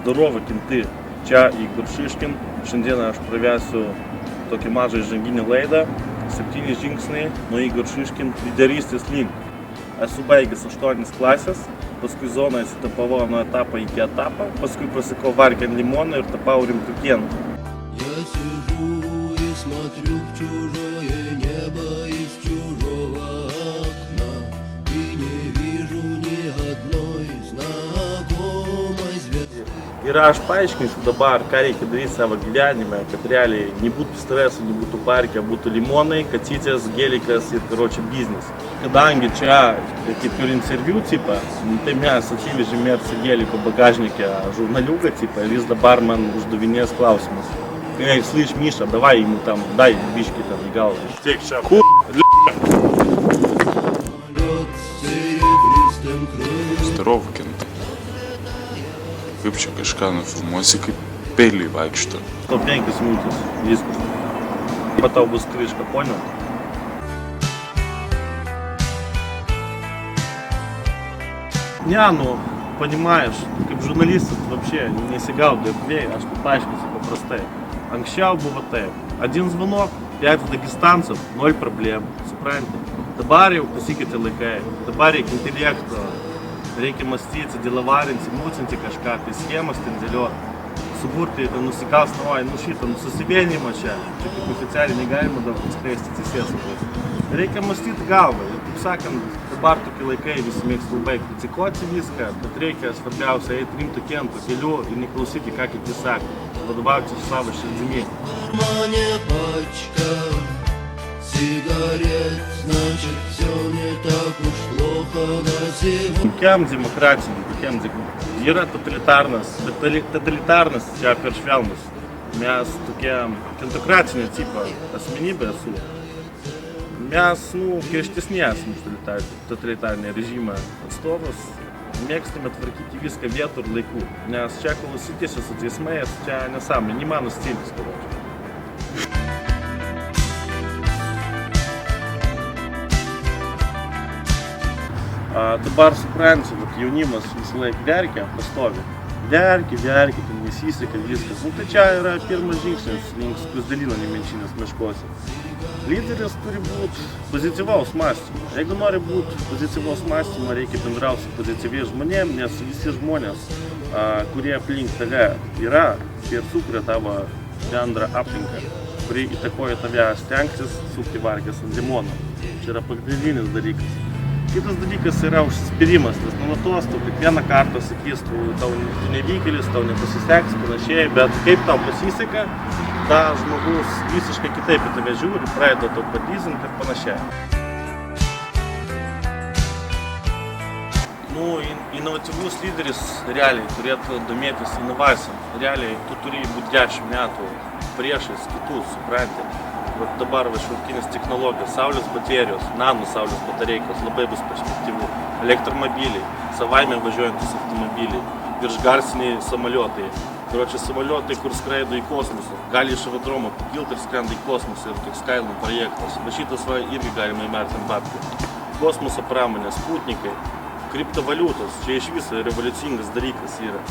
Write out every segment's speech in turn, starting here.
Здороvo, kinti. Čia Igor Šiškin. Šiandieną aš pravesiu tokį mažą įžanginį laidą. 7 žingsniai nuo Igor Šiškin lyderystės link. Esu baigęs 8 klasės, paskui zoną įsitapavau nuo etapą iki etapą, paskui pasikau vargę ant limoną ir tapau rimtų kienų. Я сижу и смотрю в чужое небо из чужого окна и не вижу ни одной знакомой звезды. Ir aš paaiškinsiu dabar, ką reikia daryti savo gyvenime, kad realiai nebūtų streso, nebūtų parke, būtų limonai, kacytės, gelikas ir biznis. Kadangi čia kaip ir interviu tipa, tai mes atsivežėm Mercedes geliko bagažniке žurnaliuką tipa ir jis dabar man uždavinės klausimus. Эй, слышь, Миша, давай ему там, дай бички там в голову. Тек, ща, Здороvo, kinti. Kaip čia kažką nufilmuosi, kaip peliai vaikšto. 105 minutės, viskas. Po tau bus крышка, понял? Не, ну, понимаешь, kaip žurnalistas вообще nesigaudai erdvėj, aš tai paaiškinsiu paprastai. Anksčiau buvo taip. Один звонок, 5 дагестанцев, 0 проблем, supranti. Dabar jau pasikeitė laikai, dabar reikia intelekto, reikia mąstyti, dėlavarinti, mūcinti kažką, tai schemas ten dėlioti, suburti, nusikalstamą, šitą susivienimą čia kaip oficialiai negalima daug atskleisti teisėsaugos. Reikia mąstyti galvą ir, kaip sakant, dabar tokie laikai visi mėgsta labai kritikuoti viską, bet reikia svarbiausia eiti rimtų kentų kelių ir neklausyti, ką kiti sako, vadovautis savo širdimi. Мне пачка сигарет, значит, все не так уж плохо на сегодня. Kokiam demokratiniam, kokiam yra totalitarnas čia per švelnus. Mes tokie kentokratinio tipo asmenybė esu. Mes, griežtesni esame už totalitarinį režimą atstovas. Mėgstame tvarkyti viską vietų ir laikų. Nes čia klausytis su teismais, čia nesąmonė, ne mano stilius, короче. Dabar supranti, jaunimas visą laiką verkia, pastovi. Verkia, ten nesiseka viskas. Tai čia yra pirmas žingsnis link skruzdėlyno nemenčinės miškuose. Lyderis turi būti pozityvaus mąstymo. Jeigu nori būti pozityvaus mąstymo, reikia bendrauti su pozityviais žmonėm, nes visi žmonės, kurie aplink tave yra, ir sukuria tavo bendrą aplinką, kurie įtakoja tave stengtis sukti vargės ant limono. Čia yra pagrindinis dalykas. Kitas dalykas yra užsispyrimas, nes nuolatos tau kiekvieną kartą sakys, tau nevykėlis, tau nepasiseks, panašiai, bet kaip tau pasiseka, ta žmogus visiškai kitaip į tave žiūri, pradeda tau padlyzinti ir panašiai. Inovatyvus lyderis realiai turėtų domėtis inovacijom. Realiai tu turi būti 10 metų priešais kitus, supranti. Dabar šiuolaikinės technologijos, saulės baterijos, nano saulės batareikos labai bus perspektyvų. Elektromobiliai, savaime važiuojantis automobiliai, viršgarsiniai samoliotai. Samoliotai, kur skraido į kosmosą, gali iš aerodromo pakilti ir skrenda į kosmosą ir toks kailų projektas. Va šitas irgi galima įmerti ant babkių. Kosmoso pramonė, sputnikai, kriptovaliutos, čia iš viso revoliucingas dalykas yra.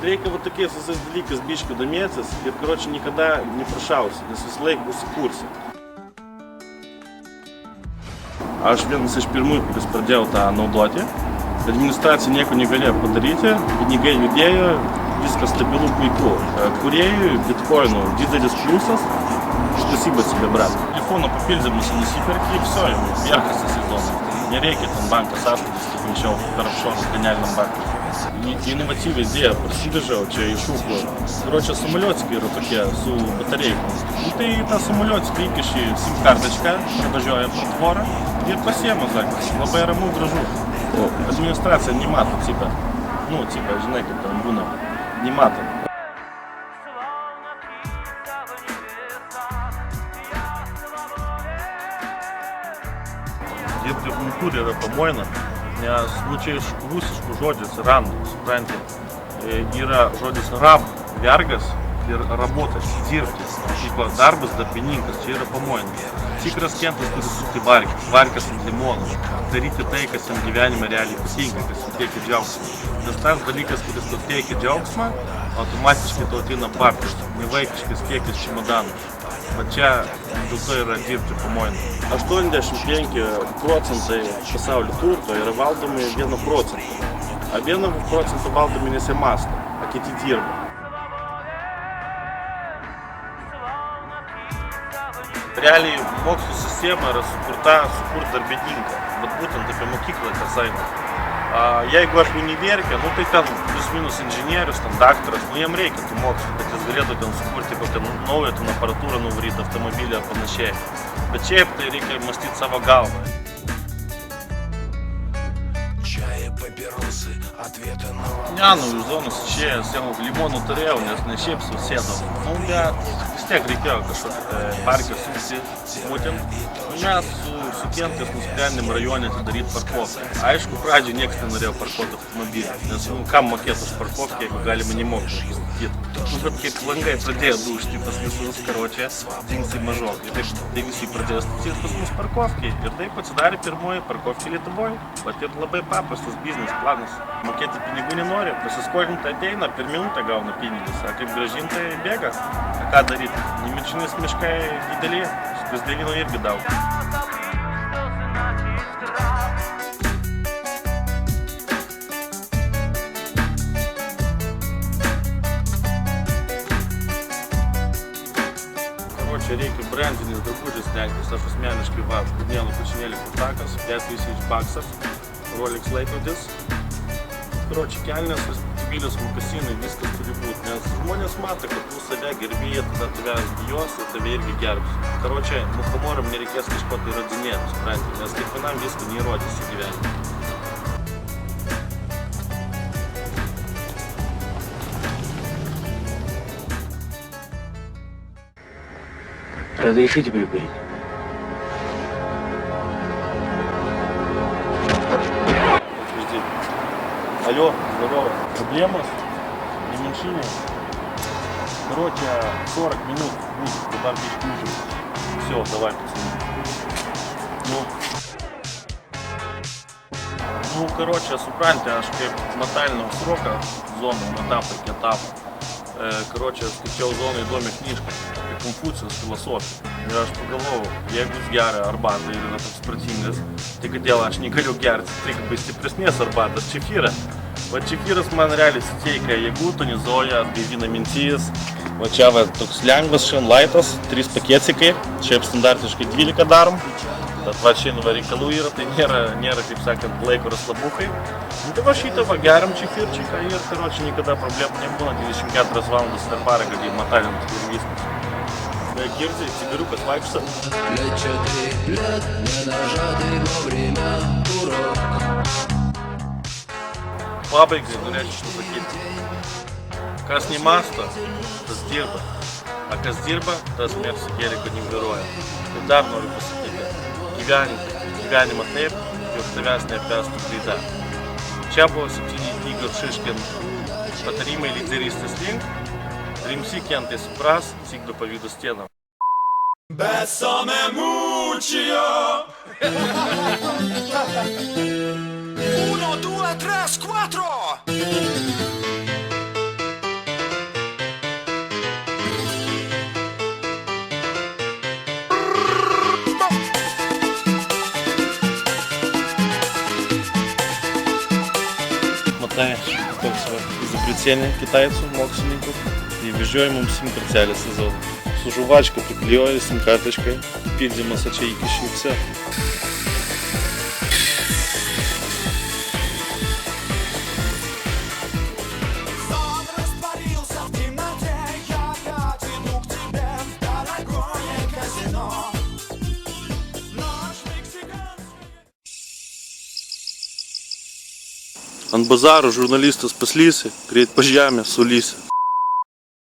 Reikia tokiais visais dalykais biškių domėtis ir, niekada neprašausi, nes visą laiką būsi kursi. Aš vienas iš pirmųjų, kuris pradėjau tą naudoti. Administracija nieko negalėjo padaryti, pinigai judėjo, viskas stabilu puiku. Kūrėjui, bitcoinų didelis pliusas, spasiba тебе, брат. Телефону papildymus nusipirki, все, верхasi сезоną. Nereikia ten banką sąskaitas, kaip anksčiau per offshore genialiniam bankui. Inovatyvi idėja parsivežiau čia iš ūkio. Samoliotikai yra tokie su batarejkom. Tai tą samoliotiką įkiši SIM kartačką, pravažiuoja pro tvorą ir pasiema, sakas. Labai ramu, gražu. Administracija nemato, cipa, žinai, kaip ten būna, nemato. Dirbti kultūrą yra pamoina, nes čia iš rusiškų žodžių atsiranda, supranti. Yra žodis rab, vergas, ir rabotas, dirbti, tipo darbas darbininkas, čia yra pamojimai. Tikras kentas turi sukti varkės ant limonų, daryti tai, kas jam gyvenime realiai patinka, kas jam teikia džiaugsmą. Nes tas dalykas, kuris tau teikia džiaugsmą, automatiškai tau ateina papiršti, nevaikiškas kiekis čemodanų. Va čia dėl to yra dirbti pamojimai. 85% pasaulio turto yra valdomi 1%. A 1% valdomi nesimąsto, a kiti dirba. Realiai mokslo sistema yra sukurt darbininką, bet būtent apie mokyklą tas eina. Jeigu aš univerke, tai ten plius minus inžinierius, ten daktaras, jam reikia tų mokslų, kad jis galėtų ten sukurti kokią naują ten aparatūrą, nuvaryti automobilį ar panašiai. Bet šiaip tai reikia mąstyti savo galvą. Ne, iš zonos išėjęs jau limonų turėjau, nes ne šiaip susėdau. Bet vis tiek reikėjo kažkokį parką sumutint. Mes su klientais nusprendėm rajone atidaryti parkovkę. Aišku, pradžiai niekas nenorėjo parkuoti automobilį, nes kam mokėti už parkovkę, jeigu galima nemokti pastatyti. Bet kaip langai pradėjo dušti pas visus, karočią, dzingsai mažokai. Tai visi pradėjo statyti pas mus parkovkę ir taip atsidarė pirmoji parkovkė Lietuvoje. Bet ir labai paprastas biznis planas. Mokėti pinigų nenori, pasiskolinti ateina, per minutę gauna pinigus, a kaip grąžinti bėga. A ką daryti? Nemenčinis miškai dideli, skruzdėlynų irgi daug. Čia reikia brandinius drabužius rengtis, aš asmeniškai Gudnėlo kočinėlį kurtakas, 5000 baksas, Rolex laikrodis. Karoči, kelnės, stabilius mokasinai, viskas turi būti, nes žmonės mato, kad tu save gerbi, tada tavęs bijos ir tave irgi gerbs. Karoči, muchamoram nereikės kažko tai įrodinėti, supranti, nes kiekvienam viską neįrodysi gyvenime. Разрешите прикурить? Алло, здорово. Проблема с Неменьшиной? Короче, 40 минут будет, куда бить ужин. Все, давай, пацаны. Ну, короче, супраньте, аж как мотального срока, зону, этапа, этап. Короче, скачал зону и доме книжка. Конфуcijos filosofija. Ir aš pagalvojau, jeigu jis geria arbatą ir yra toks protingas, tai kodėl aš negaliu gerti trigubai stipresnės arbatos čefyrą. Va čefyras man realiai suteikia jėgų, tonizuoja, atgaivina mintis. Va čia va toks lengvas šiandien laitas, 3 pakėcikai, šiaip standartiškai 12 darom. Bet va šiandien va reikalų yra, tai nėra kaip sakant, laiko raslabukai. Nu tai va šitą va geriam čefyrčiką ir karoči niekada problemų nebūna, 24 valandas per parą gali matalinti ir viskas. Гирзи, цигорюка, свайпса. Лет 4 лет, не нажатый вовремя курок. Pabaigai norėčiau pasakyti, kas nemąsto, tas dirba, a kas dirba, tas mėgsta gėrį, kad nevairuoja. Tai dar noriu pasakyti, gyvenimą taip, jog tavęs neapvestų klaida. Čia buvo 7 Igor Šiškin patarimai lyderystės link. Rimsi kentai supras, cik do pavydu stieną. Beso me muccio. 1, 2, 3, 4. Matai, toks va изобретение китайцų, mokslininkų. Įvežioja mums SIM kortelę sezoną. Su žuvačka priklijuoja SIM kartiškai, pildymas čia įkiši į все. Ant bazaro žurnalistas paslysi, greit po žemę sulysi.